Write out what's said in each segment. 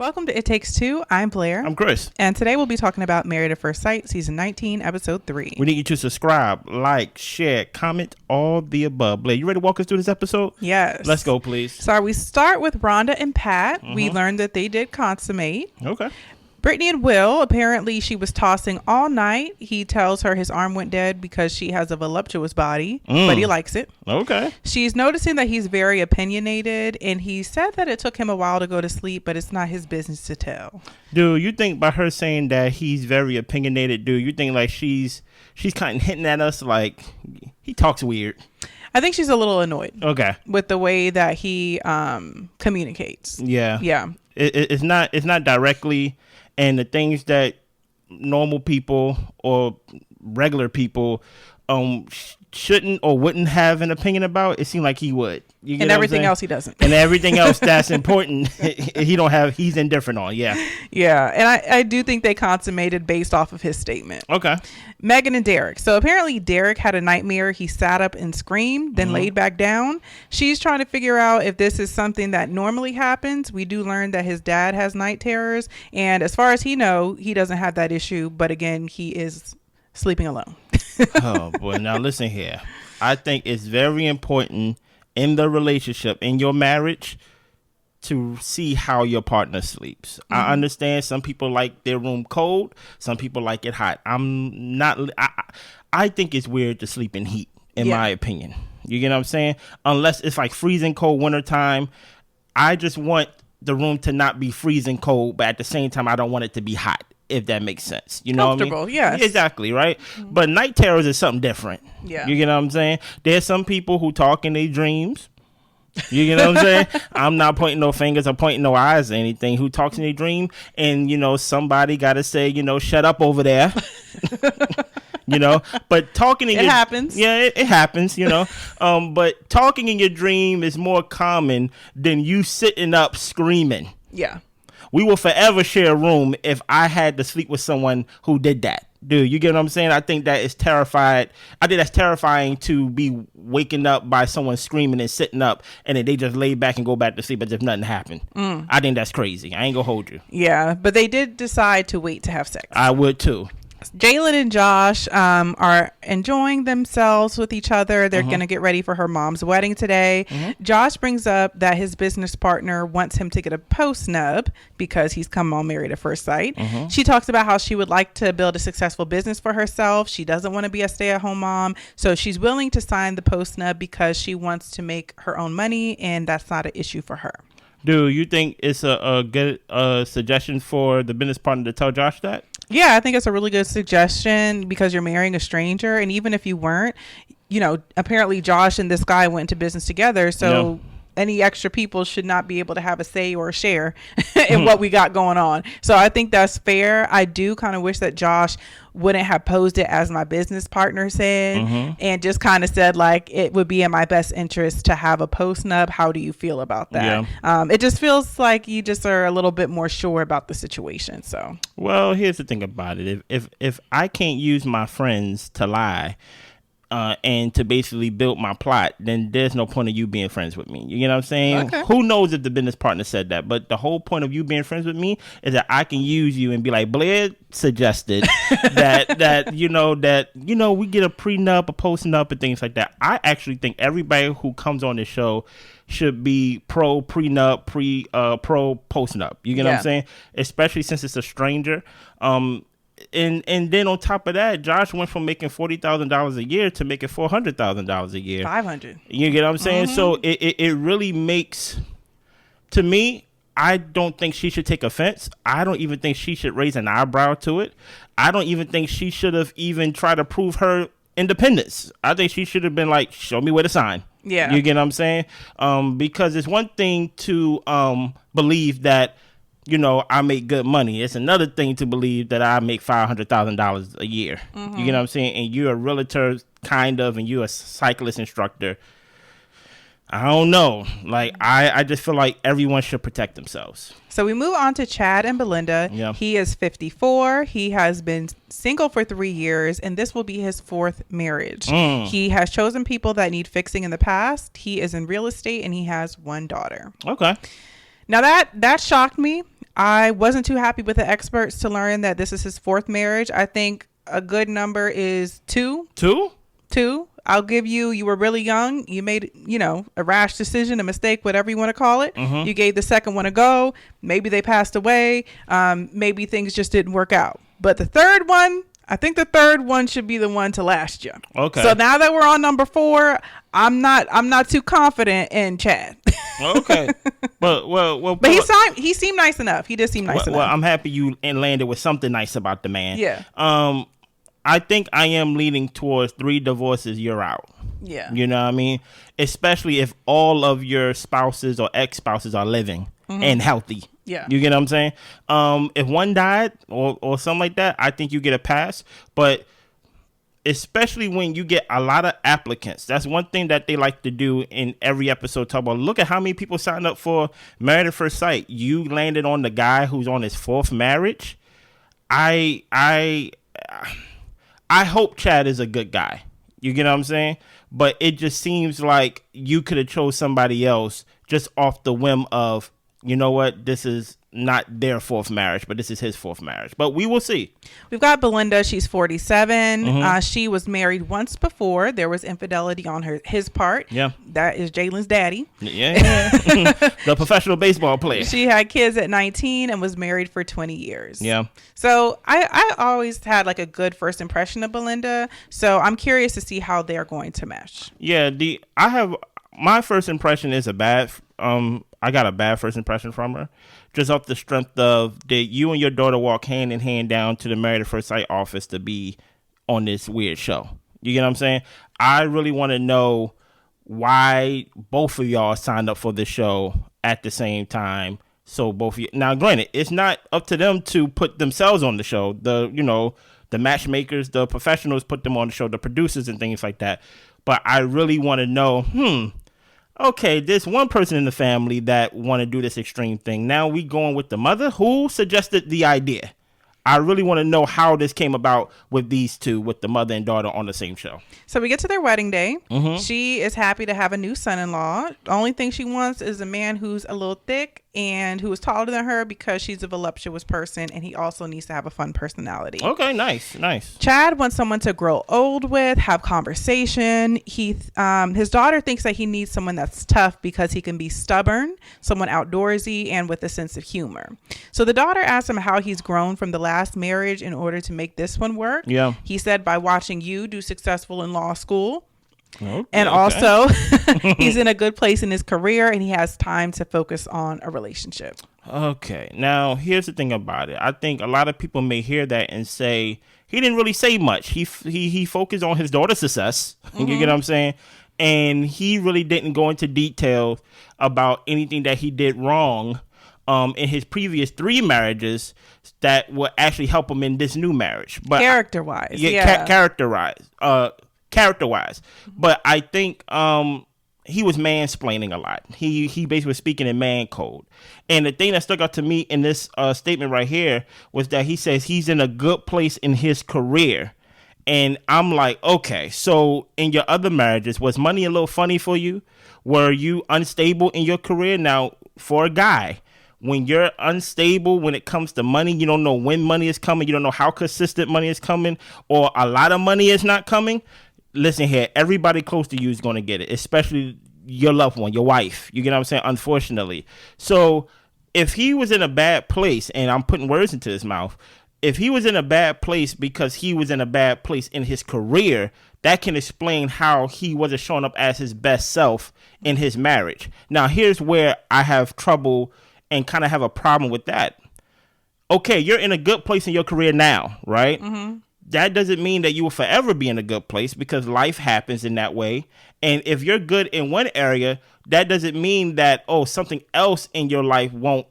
Welcome to It Takes Two. I'm Blair. I'm Chris. And today we'll be talking about Married at First Sight, Season 19, Episode 3. We need you to subscribe, like, share, comment, all the above. Blair, you ready to walk us through this episode? Yes. Let's go, please. So we start with Rhonda and Pat. We learned that they did consummate. Okay. Brittany and Will, apparently she was tossing all night. He tells her his arm went dead because she has a voluptuous body, but he likes it. Okay. She's noticing that he's very opinionated, and he said that it took him a while to go to sleep, but it's not his business to tell. Dude, you think by her saying that he's very opinionated, dude, you think like she's kind of hinting at us like he talks weird? I think she's a little annoyed. Okay. With the way that he communicates. Yeah. Yeah. It's not directly. And the things that normal people or regular people shouldn't or wouldn't have an opinion about, it seemed like he would. You get and everything else he doesn't. And everything else that's important, he's indifferent on. Yeah. Yeah. And I do think they consummated based off of his statement. Okay. Megan and Derek. So apparently Derek had a nightmare. He sat up and screamed, then laid back down. She's trying to figure out if this is something that normally happens. We do learn that his dad has night terrors. And as far as he knows, he doesn't have that issue. But again, he is sleeping alone. Oh, boy. Now listen here. I think it's very important in the relationship, in your marriage, to see how your partner sleeps. I understand some people like their room cold. Some people like it hot. I think it's weird to sleep in heat, in my opinion. You get what I'm saying? Unless it's like freezing cold wintertime. I just want the room to not be freezing cold, but at the same time, I don't want it to be hot, if that makes sense. You know what I mean? Yes. Exactly, right? But night terrors is something different. Yeah. You get what I'm saying? There's some people who talk in their dreams. You get what I'm saying? I'm not pointing no fingers or pointing no eyes or anything. Who talks in their dream, and somebody got to say, shut up over there. But talking in happens. Yeah, it happens. But talking in your dream is more common than you sitting up screaming. Yeah. We will forever share a room if I had to sleep with someone who did that. Dude, you get what I'm saying? I think that is terrified. I think that's terrifying to be waking up by someone screaming and sitting up, and then they just lay back and go back to sleep as if nothing happened. I think that's crazy. I ain't gonna hold you. Yeah, but they did decide to wait to have sex. I would too. Jaylen and Josh are enjoying themselves with each other. They're going to get ready for her mom's wedding today. Josh brings up that his business partner wants him to get a post nub because he's come on Married at First Sight. She talks about how she would like to build a successful business for herself. She doesn't want to be a stay-at-home mom. So she's willing to sign the post nub because she wants to make her own money, and that's not an issue for her. Dude, you think it's a good suggestion for the business partner to tell Josh that? Yeah, I think it's a really good suggestion because you're marrying a stranger. And even if you weren't, apparently Josh and this guy went into business together. So any extra people should not be able to have a say or a share in what we got going on. So I think that's fair. I do kind of wish that Josh wouldn't have posed it as my business partner said and just kind of said like it would be in my best interest to have a post nub. How do you feel about that? It just feels like you just are a little bit more sure about the situation. So here's the thing about it. If I can't use my friends to lie and to basically build my plot, then there's no point of you being friends with me. You know what I'm saying? Okay. Who knows if the business partner said that? But the whole point of you being friends with me is that I can use you and be like, Blair suggested that we get a prenup, a post-nup, and things like that. I actually think everybody who comes on this show should be pro prenup, pro post-nup. You get what I'm saying? Especially since it's a stranger. And then on top of that, Josh went from making $40,000 a year to making $400,000 a year. $500. You get what I'm saying? So it really makes, to me, I don't think she should take offense. I don't even think she should raise an eyebrow to it. I don't even think she should have even tried to prove her independence. I think she should have been like, show me where to sign. Yeah. You get what I'm saying? Because it's one thing to believe that I make good money. It's another thing to believe that I make $500,000 a year. You get what I'm saying? And you're a realtor, kind of, and you're a cyclist instructor. I don't know. Like, I just feel like everyone should protect themselves. So we move on to Chad and Belinda. Yeah. He is 54. He has been single for 3 years, and this will be his 4th marriage. He has chosen people that need fixing in the past. He is in real estate, and he has 1 daughter. Okay. Now that shocked me. I wasn't too happy with the experts to learn that this is his 4th marriage. I think a good number is 2. 2. I'll give you were really young. You made, a rash decision, a mistake, whatever you want to call it. Mm-hmm. You gave the second one a go. Maybe they passed away. Maybe things just didn't work out. But the third one, I think the third one should be the one to last you. Okay. So now that we're on number 4, I'm not too confident in Chad. Okay. But he seemed nice enough. He did seem nice enough. Well, I'm happy you landed with something nice about the man. Yeah. I think I am leaning towards 3 divorces, you're out. Yeah. You know what I mean? Especially if all of your spouses or ex-spouses are living and healthy. Yeah. You get what I'm saying? If one died or something like that, I think you get a pass. But especially when you get a lot of applicants, that's one thing that they like to do in every episode. Talk about, look at how many people signed up for Married at First Sight. You landed on the guy who's on his 4th marriage. I hope Chad is a good guy. You get what I'm saying? But it just seems like you could have chose somebody else just off the whim of, you know what, this is not their 4th marriage, but this is his 4th marriage. But we will see. We've got Belinda. She's 47. Mm-hmm. She was married once before. There was infidelity on his part. Yeah. That is Jaylen's daddy. Yeah. The professional baseball player. She had kids at 19 and was married for 20 years. Yeah. So I always had like a good first impression of Belinda. So I'm curious to see how they're going to mesh. Yeah. My first impression is I got a bad first impression from her. Just off the strength of, did you and your daughter walk hand in hand down to the Married at First Sight office to be on this weird show? You get what I'm saying? I really want to know why both of y'all signed up for this show at the same time. So both of you, now granted, it's not up to them to put themselves on the show. The matchmakers, the professionals put them on the show, the producers and things like that. But I really want to know, okay, there's one person in the family that want to do this extreme thing. Now we going with the mother. Who suggested the idea? I really want to know how this came about with these two, with the mother and daughter on the same show. So we get to their wedding day. Mm-hmm. She is happy to have a new son-in-law. The only thing she wants is a man who's a little thick and who is taller than her because she's a voluptuous person, and he also needs to have a fun personality. Okay, nice. Chad wants someone to grow old with, have conversation. His daughter thinks that he needs someone that's tough because he can be stubborn, someone outdoorsy, and with a sense of humor. So the daughter asks him how he's grown from the last marriage in order to make this one work. Yeah. He said by watching you do successful in law school. Okay, and also he's in a good place in his career and he has time to focus on a relationship. Okay. Now, here's the thing about it. I think a lot of people may hear that and say, he didn't really say much. He focused on his daughter's success. Mm-hmm. You get what I'm saying? And he really didn't go into detail about anything that he did wrong in his previous 3 marriages that would actually help him in this new marriage. But character-wise. Character-wise. But I think he was mansplaining a lot. He basically was speaking in man code. And the thing that stuck out to me in this statement right here was that he says he's in a good place in his career. And I'm like, okay, so in your other marriages, was money a little funny for you? Were you unstable in your career? Now, for a guy, when you're unstable when it comes to money, you don't know when money is coming, you don't know how consistent money is coming, or a lot of money is not coming. Listen here, everybody close to you is going to get it, especially your loved one, your wife. You get what I'm saying? Unfortunately. So if he was in a bad place, and I'm putting words into his mouth, if he was in a bad place because he was in a bad place in his career, that can explain how he wasn't showing up as his best self in his marriage. Now, here's where I have trouble and kind of have a problem with that. Okay, you're in a good place in your career now, right? Mm-hmm. That doesn't mean that you will forever be in a good place because life happens in that way. And if you're good in one area, that doesn't mean that, something else in your life won't,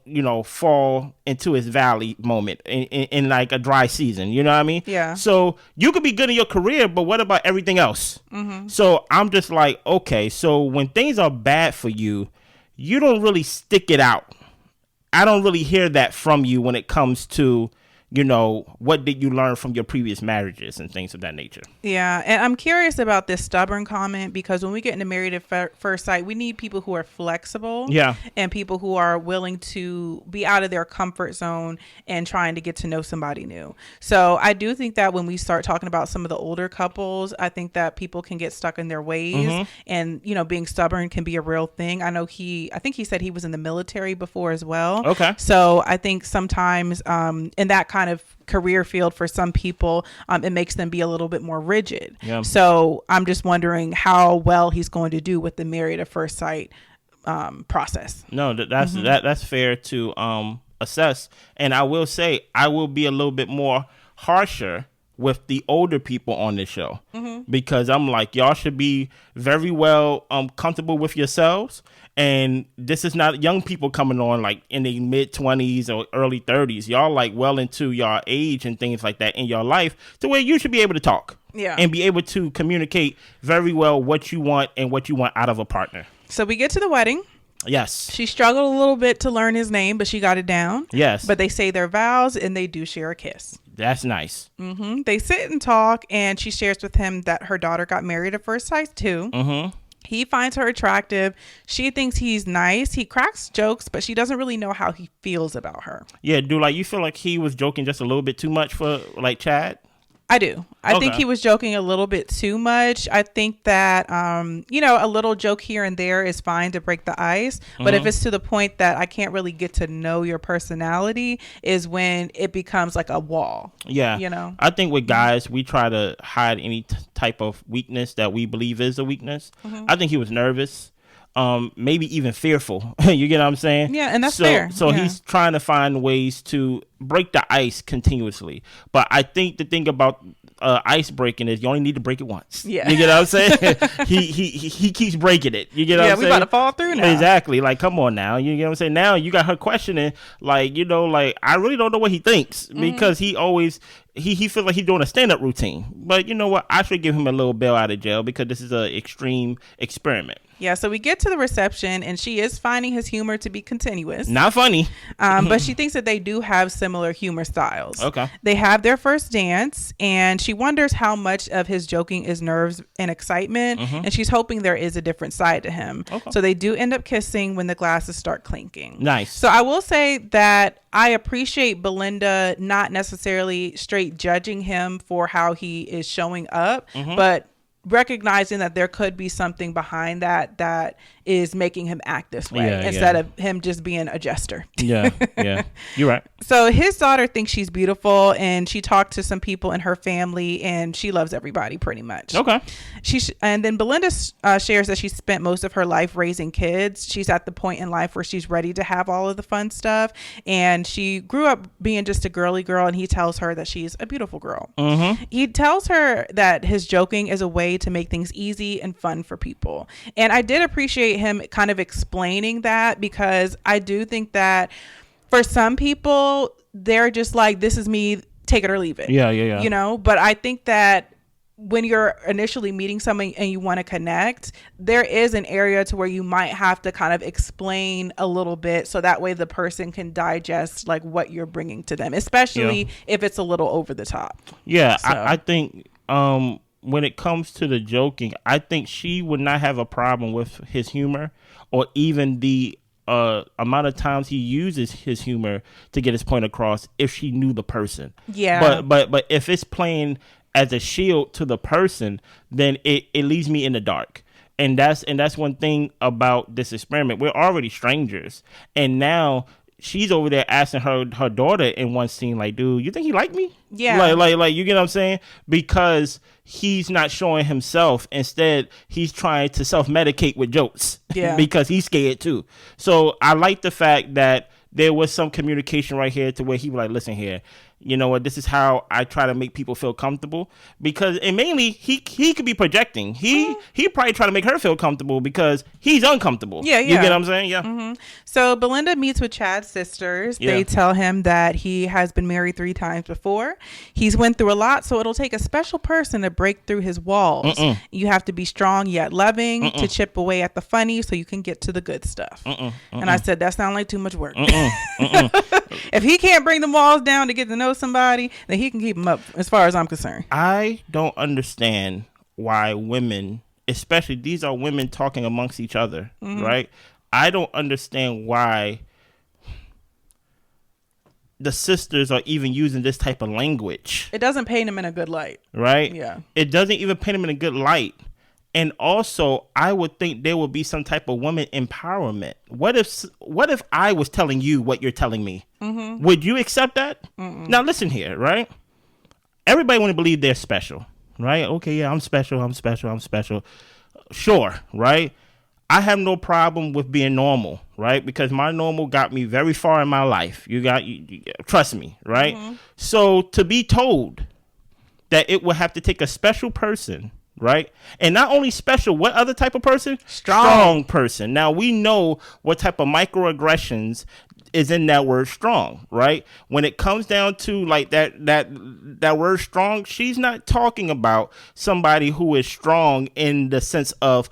fall into its valley moment in like a dry season. You know what I mean? Yeah. So you could be good in your career, but what about everything else? Mm-hmm. So I'm just like, okay, so when things are bad for you, you don't really stick it out. I don't really hear that from you when it comes to what did you learn from your previous marriages and things of that nature. Yeah, and I'm curious about this stubborn comment, because when we get into married at first sight, we need people who are flexible, and people who are willing to be out of their comfort zone and trying to get to know somebody new. So I do think that when we start talking about some of the older couples, I think that people can get stuck in their ways, and being stubborn can be a real thing. I think he said he was in the military before as well. Okay. So I think sometimes in that kind of career field, for some people, it makes them be a little bit more rigid. Yeah. So I'm just wondering how well he's going to do with the married at first sight process. No, that's fair to assess. And I will say, I will be a little bit more harsher with the older people on this show, because I'm like, y'all should be very well comfortable with yourselves. And this is not young people coming on like in the mid 20s or early 30s. Y'all like well into your age and things like that in your life, to where you should be able to talk and be able to communicate very well what you want and what you want out of a partner. So we get to the wedding. Yes. She struggled a little bit to learn his name, but she got it down. Yes. But they say their vows and they do share a kiss. That's nice. They sit and talk, and she shares with him that her daughter got married at first sight too. He finds her attractive. She thinks he's nice. He cracks jokes, but she doesn't really know how he feels about her. Yeah, you feel like he was joking just a little bit too much for like Chad? I do. I think he was joking a little bit too much. I think that, a little joke here and there is fine to break the ice. But if it's to the point that I can't really get to know your personality, is when it becomes like a wall. Yeah. I think with guys, we try to hide any type of weakness that we believe is a weakness. I think he was nervous. Maybe even fearful. You get what I'm saying? Yeah, and that's fair. So he's trying to find ways to break the ice continuously. But I think the thing about ice breaking is you only need to break it once. Yeah. You get what I'm saying? he keeps breaking it. You get what I'm saying? Yeah, we about to fall through now. Exactly. Like, come on now. You get what I'm saying? Now you got her questioning, like, I really don't know what he thinks, because he always he feels like he's doing a stand-up routine. But you know what? I should give him a little bail out of jail, because this is an extreme experiment. Yeah, so we get to the reception, and she is finding his humor to be continuous. Not funny. But she thinks that they do have similar humor styles. Okay. They have their first dance, and she wonders how much of his joking is nerves and excitement, and she's hoping there is a different side to him. Okay. So they do end up kissing when the glasses start clinking. Nice. So I will say that I appreciate Belinda not necessarily straight judging him for how he is showing up, but recognizing that there could be something behind that is making him act this way instead of him just being a jester. Yeah, you're right. So his daughter thinks she's beautiful, and she talked to some people in her family, and she loves everybody pretty much. Okay. And then Belinda shares that she spent most of her life raising kids. She's at the point in life where she's ready to have all of the fun stuff, and she grew up being just a girly girl, and he tells her that she's a beautiful girl. He tells her that his joking is a way to make things easy and fun for people. And I did appreciate him kind of explaining that, because I do think that for some people, they're just like, this is me, take it or leave it. Yeah. But I think that when you're initially meeting someone and you want to connect, there is an area to where you might have to kind of explain a little bit, so that way the person can digest like what you're bringing to them, especially if it's a little over the top. Yeah. So. I think when it comes to the joking, I think she would not have a problem with his humor, or even the amount of times he uses his humor to get his point across, if she knew the person. Yeah. But if it's playing as a shield to the person, then it leaves me in the dark. And that's one thing about this experiment. We're already strangers, and now she's over there asking her daughter in one scene, like, dude, you think he like me? Yeah. Like, you get what I'm saying? Because he's not showing himself. Instead, he's trying to self-medicate with jokes. Yeah. Because he's scared too. So I like the fact that there was some communication right here, to where he was like, listen here, you know what, this is how I try to make people feel comfortable, because, and mainly he could be projecting. He probably try to make her feel comfortable because he's uncomfortable. Yeah. You get what I'm saying? Yeah. So Belinda meets with Chad's sisters. Yeah. They tell him that he has been married 3 times before. He's went through a lot, so it'll take a special person to break through his walls. You have to be strong yet loving to chip away at the funny so you can get to the good stuff. And I said, that sounds like too much work. If he can't bring the walls down to get to know know somebody, then he can keep them up as far as I'm concerned. I don't understand why women, especially these are women talking amongst each other, right? I don't understand why the sisters are even using this type of language. It doesn't paint him in a good light. Right? Yeah. It doesn't even paint him in a good light. And also, I would think there would be some type of woman empowerment. What if I was telling you what you're telling me? Would you accept that? Now, listen here, right? Everybody want to believe they're special, right? Okay, yeah, I'm special. Sure, right? I have no problem with being normal, right? Because my normal got me very far in my life. You trust me, right? So to be told that it will have to take a special person, right? And not only special, what other type of person? Strong person. Now we know what type of microaggressions is in that word strong, right? When it comes down to like that word strong, she's not talking about somebody who is strong in the sense of,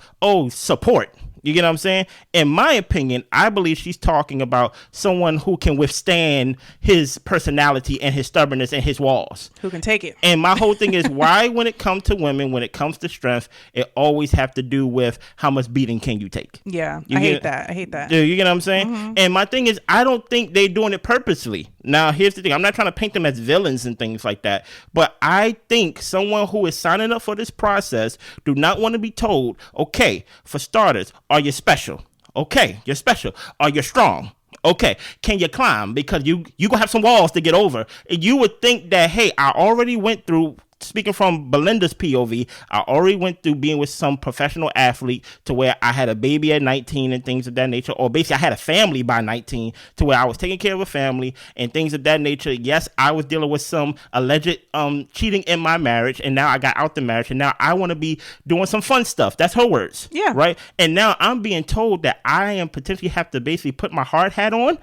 support. You get what I'm saying? In my opinion, I believe she's talking about someone who can withstand his personality and his stubbornness and his walls. Who can take it. And my whole thing is why when it comes to women, when it comes to strength, it always have to do with how much beating can you take. Yeah, I hate that. Dude, you get what I'm saying? And my thing is, I don't think they're doing it purposely. Now, here's the thing. I'm not trying to paint them as villains and things like that. But I think someone who is signing up for this process do not want to be told, okay, for starters, are you special? Okay, you're special. Are you strong? Okay, can you climb? Because you gonna have some walls to get over. And you would think that, hey, I already went through, speaking from Belinda's POV, I already went through being with some professional athlete to where I had a baby at 19 and things of that nature, or basically I had a family by 19 to where I was taking care of a family and things of that nature. Yes, I was dealing with some alleged cheating in my marriage, and now I got out the marriage, and now I want to be doing some fun stuff. That's her words. Yeah. Right? And now I'm being told that I am potentially have to basically put my hard hat on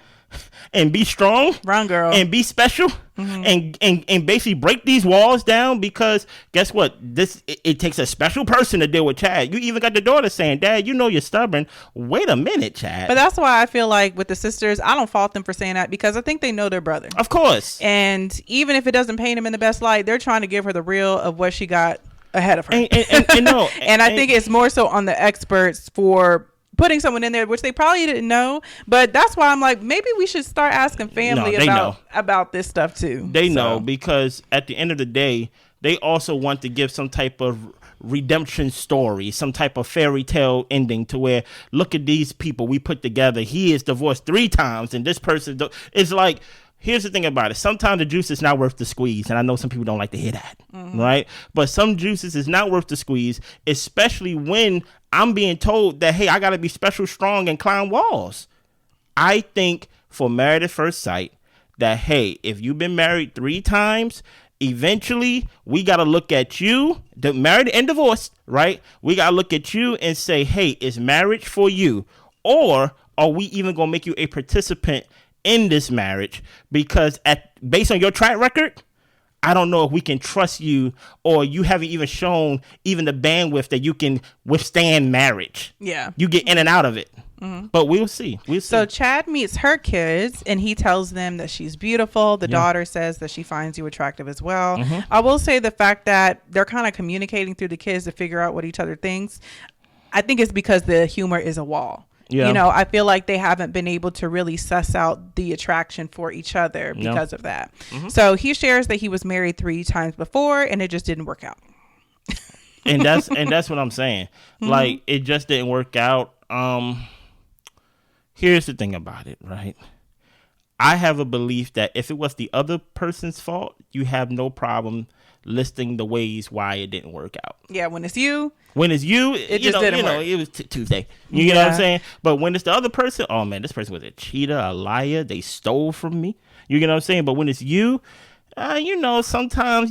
and be strong, wrong girl, and be special, and basically break these walls down, because guess what? It takes a special person to deal with Chad. You even got the daughter saying, "Dad, you know you're stubborn." Wait a minute, Chad. But that's why I feel like with the sisters, I don't fault them for saying that, because I think they know their brother. Of course. And even if it doesn't paint him in the best light, they're trying to give her the real of what she got ahead of her. And I think it's more so on the experts for putting someone in there, which they probably didn't know. But that's why I'm like, maybe we should start asking family about this stuff too. They know, because at the end of the day, they also want to give some type of redemption story, some type of fairy tale ending to where, look at these people we put together. He is divorced 3 times, and this person it's like, here's the thing about it. Sometimes the juice is not worth the squeeze. And I know some people don't like to hear that, right? But some juices is not worth the squeeze, especially when I'm being told that, hey, I got to be special, strong, and climb walls. I think for Married at First Sight that, hey, if you've been married 3 times, eventually we got to look at you, the married and divorced, right? We got to look at you and say, hey, is marriage for you? Or are we even going to make you a participant in this marriage? Because based on your track record, I don't know if we can trust you, or you haven't even shown even the bandwidth that you can withstand marriage. Yeah. You get in and out of it. But we'll see. So Chad meets her kids, and he tells them that she's beautiful. The daughter says that she finds you attractive as well. I will say the fact that they're kind of communicating through the kids to figure out what each other thinks, I think it's because the humor is a wall. Yeah. You know, I feel like they haven't been able to really suss out the attraction for each other because of that. So he shares that he was married 3 times before, and it just didn't work out. and that's what I'm saying. Like, it just didn't work out. Here's the thing about it, right? I have a belief that if it was the other person's fault, you have no problem listing the ways why it didn't work out. Yeah, when it's you, it just didn't work. It was Tuesday. You know what I'm saying? But when it's the other person, oh man, this person was a cheater, a liar. They stole from me. You get what I'm saying? But when it's you, sometimes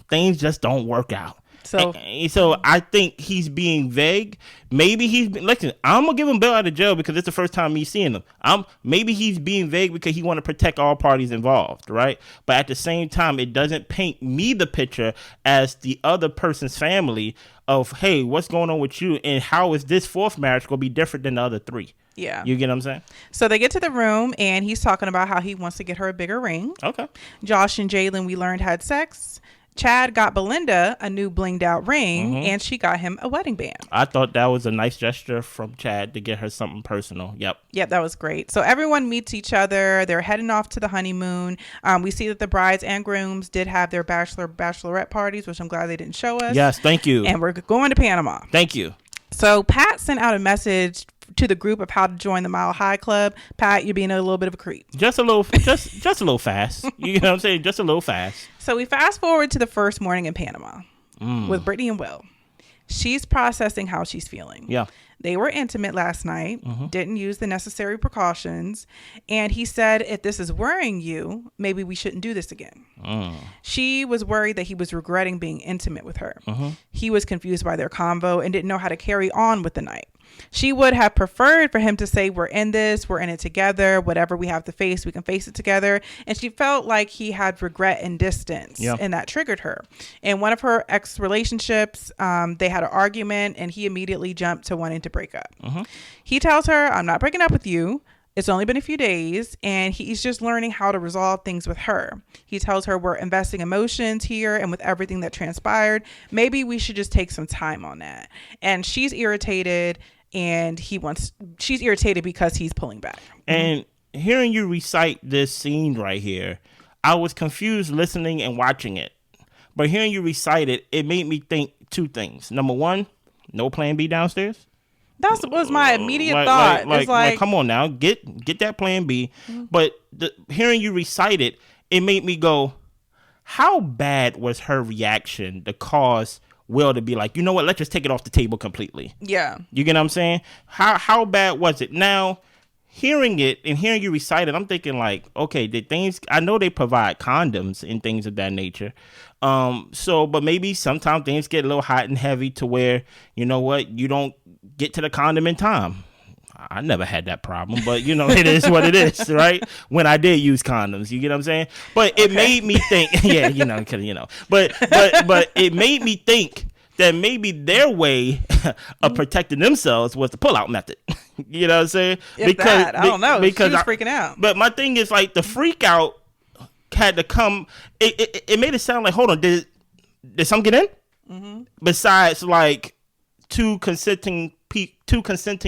things just don't work out. So I think he's being vague. Maybe listen, I'm gonna give him bail out of jail because it's the first time me seeing him. Maybe he's being vague because he want to protect all parties involved, right? But at the same time, it doesn't paint me the picture as the other person's family of, hey, what's going on with you, and how is this fourth marriage gonna be different than the other three? Yeah. You get what I'm saying? So they get to the room and he's talking about how he wants to get her a bigger ring. Okay. Josh and Jaylen, we learned, had sex. Chad got Belinda a new blinged out ring and she got him a wedding band. I thought that was a nice gesture from Chad to get her something personal. Yep, that was great. So everyone meets each other. They're heading off to the honeymoon. We see that the brides and grooms did have their bachelorette parties, which I'm glad they didn't show us. Yes, thank you. And we're going to Panama. Thank you. So Pat sent out a message to the group of how to join the Mile High Club. Pat, you're being a little bit of a creep. Just a little fast. You know what I'm saying? Just a little fast. So we fast forward to the first morning in Panama with Brittany and Will. She's processing how she's feeling. Yeah. They were intimate last night, didn't use the necessary precautions. And he said, if this is worrying you, maybe we shouldn't do this again. She was worried that he was regretting being intimate with her. He was confused by their convo and didn't know how to carry on with the night. She would have preferred for him to say, we're in it together, whatever we have to face, we can face it together. And she felt like he had regret and distance, and that triggered her. In one of her ex relationships, they had an argument and he immediately jumped to wanting to break up. He tells her, I'm not breaking up with you. It's only been a few days, and he's just learning how to resolve things with her. He tells her, we're investing emotions here, and with everything that transpired, maybe we should just take some time on that. And she's irritated, and she's irritated because he's pulling back. And hearing you recite this scene right here, I was confused listening and watching it. But hearing you recite it, it made me think two things. Number one, no plan B downstairs. That was my immediate thought. It's like, come on now, get that plan B. But hearing you recite it, it made me go, how bad was her reaction to cause Will to be like, you know what, let's just take it off the table completely. Yeah. You get what I'm saying? How bad was it? Now, hearing it and hearing you recite it, I'm thinking like, okay, I know they provide condoms and things of that nature. But maybe sometimes things get a little hot and heavy to where, you know what, you don't get to the condom in time. I never had that problem, but you know, it is what it is, right? When I did use condoms, you get what I'm saying? But it made me think, but it made me think that maybe their way of protecting themselves was the pull-out method. You know what I'm saying? I don't know. Because she was freaking out. But my thing is like the freak out had to come. It made it sound like, hold on, did something get in? Besides like two consenting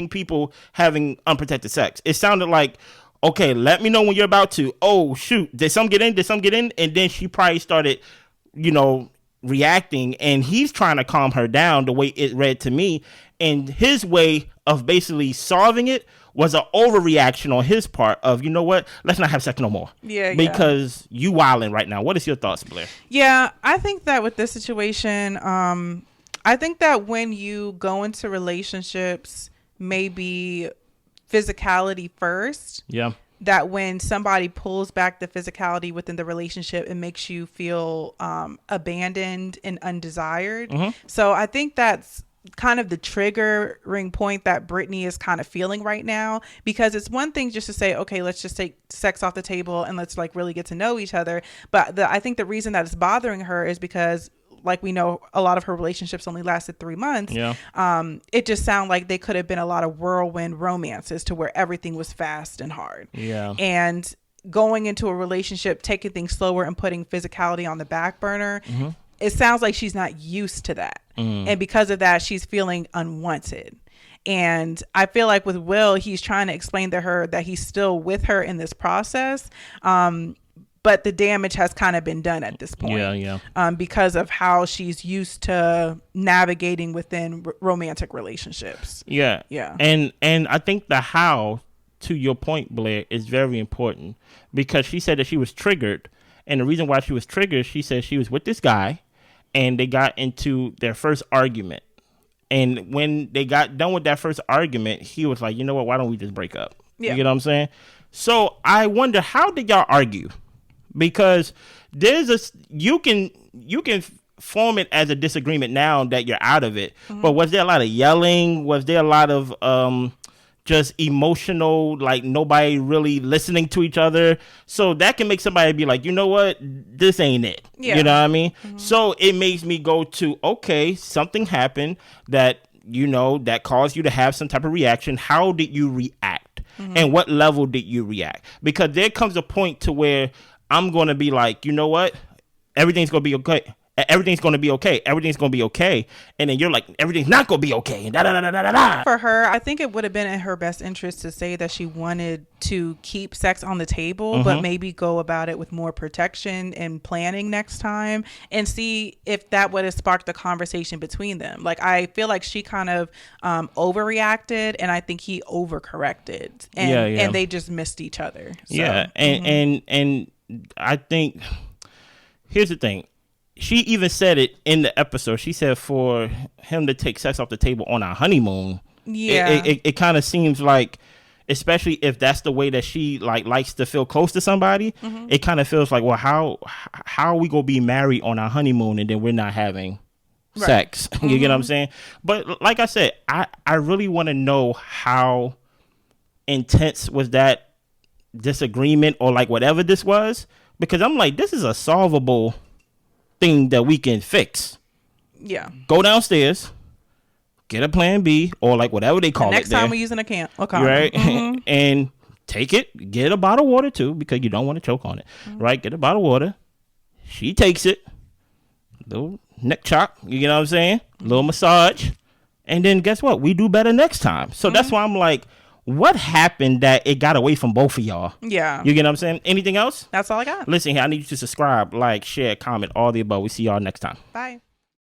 people having unprotected sex. It sounded like, okay, let me know when you're about to. Oh shoot, did some get in? And then she probably started, reacting, and he's trying to calm her down the way it read to me. And his way of basically solving it was an overreaction on his part of, you know what, let's not have sex no more. Yeah. Because you wilding right now. What is your thoughts, Blair? Yeah, I think that with this situation, I think that when you go into relationships, maybe physicality first. Yeah. That when somebody pulls back the physicality within the relationship, it makes you feel abandoned and undesired. So I think that's kind of the triggering point that Brittany is kind of feeling right now, because it's one thing just to say, okay, let's just take sex off the table and let's like really get to know each other. But I think the reason that it's bothering her is because, like we know, a lot of her relationships only lasted 3 months. Yeah. It just sounded like they could have been a lot of whirlwind romances to where everything was fast and hard. Yeah. And going into a relationship, taking things slower and putting physicality on the back burner, it sounds like she's not used to that. And because of that, she's feeling unwanted. And I feel like with Will, he's trying to explain to her that he's still with her in this process. But the damage has kind of been done at this point. Yeah. Because of how she's used to navigating within romantic relationships. Yeah. And I think the how, to your point, Blair, is very important, because she said that she was triggered. And the reason why she was triggered, she said she was with this guy and they got into their first argument. And when they got done with that first argument, he was like, you know what, why don't we just break up? Yeah. You know what I'm saying? So I wonder, how did y'all argue? Because you can form it as a disagreement now that you're out of it. But was there a lot of yelling? Was there a lot of just emotional, like nobody really listening to each other? So that can make somebody be like, you know what, this ain't it. Yeah. You know what I mean? So it makes me go to, okay, something happened that, you know, that caused you to have some type of reaction. How did you react? And what level did you react? Because there comes a point to where I'm going to be like, you know what, everything's going to be okay. Everything's going to be okay. Everything's going to be okay. And then you're like, everything's not going to be okay. And da, da, da, da, da, da. For her, I think it would have been in her best interest to say that she wanted to keep sex on the table, but maybe go about it with more protection and planning next time, and see if that would have sparked a conversation between them. Like, I feel like she kind of overreacted, and I think he overcorrected. And, and they just missed each other. So, yeah. And I think, here's the thing. She even said it in the episode. She said for him to take sex off the table on our honeymoon, it kind of seems like, especially if that's the way that she likes to feel close to somebody, it kind of feels like, well, how are we gonna be married on our honeymoon and then we're not having sex? You get what I'm saying? But like I said, I really want to know how intense was that disagreement, or like whatever this was, because I'm like, this is a solvable thing that we can fix. Yeah. Go downstairs, get a plan B, or like whatever they call it. Next time we're using a can, right? And take it. Get a bottle of water too, because you don't want to choke on it. Right? Get a bottle of water. She takes it. Little neck chop. You know what I'm saying? Little massage. And then guess what? We do better next time. So that's why I'm like, what happened that it got away from both of y'all? Yeah. You get what I'm saying? Anything else? That's all I got. Listen here, I need you to subscribe, like, share, comment, all the above. We see y'all next time. Bye.